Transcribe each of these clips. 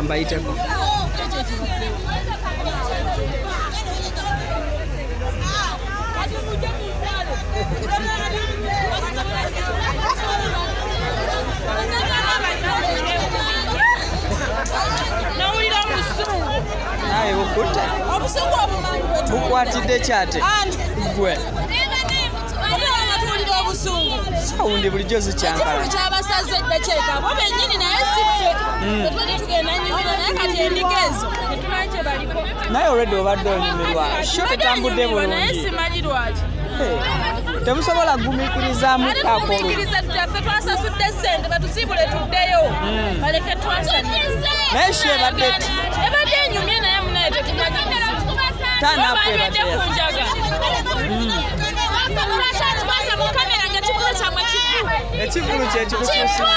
kambayiteko. Naye ukutte obusungu obumanyi bukwatidde kyate gwe sawundi bulijjo zikyankala kyabasaze eddakyeka bo bennyini naye siffe tetwali tugenda nyumira naye kati endiga ezo tetumanyi kye baliko naye olwedde obadde onyumirwa sho tetambudde bulungi naye simanyi lwaki temusobola gumiikirizaamu kakolo ffe twasasudde ssente batusiibule tuddeyo baleke twasanize naye sho ebadde enyumye naye munaye tetumanyi tanakwebadde kunjaga mukamera nga kikulu kyamwe ekivulu kyekikusuusa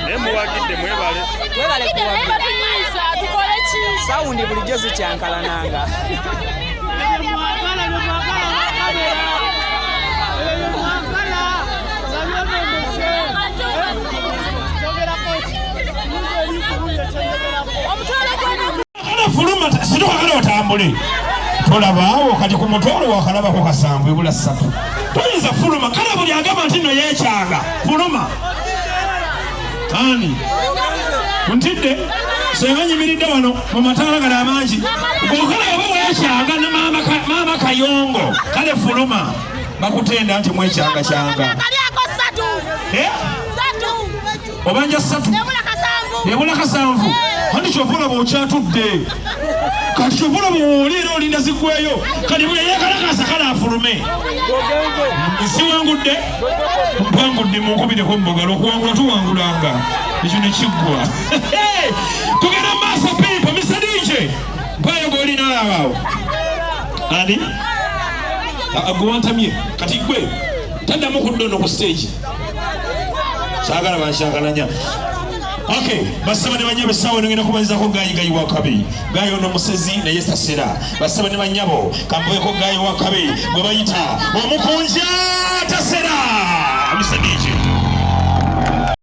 nemuwagidde mwebale tukole ki sawundi bulijjo zikyankalananga fuluma situkagala otambule tolabaawo kati ku mutwalo wakalabako kasanvu ebula 3 toyinza fuluma kale buli agamba nti no yeekyanga fuluma ani ntidde senga nyimiridde wano mu mataala gala amangi gokala yaba weekyanga ne maama kayongo kale fuluma bakutenda nti mwekyanga obanja 3 ebula kasanvu kandi kyovola bwokyatudde kati kyovola bwoliera olinda zigweyo kati bwe yekalakasa kale afulume siwangudde mpangudde munkubireko mbogala okuwangula tuwangulanga ekyo nekiggwa tugenda maaso pipa misadinje mpayo golina abaawo ani gwewantamye kati gwe taddamu kuddono ku stage kyagala banshakalanya. Okay, basaba ne banyabo sawa ngenda kubanzako gayi wa kabi. Gayi ono musezi na yesta sera. Basaba ne banyabo kambuye ko gayi wa kabi. Gwe bayita omukunja tasera. Misadinje.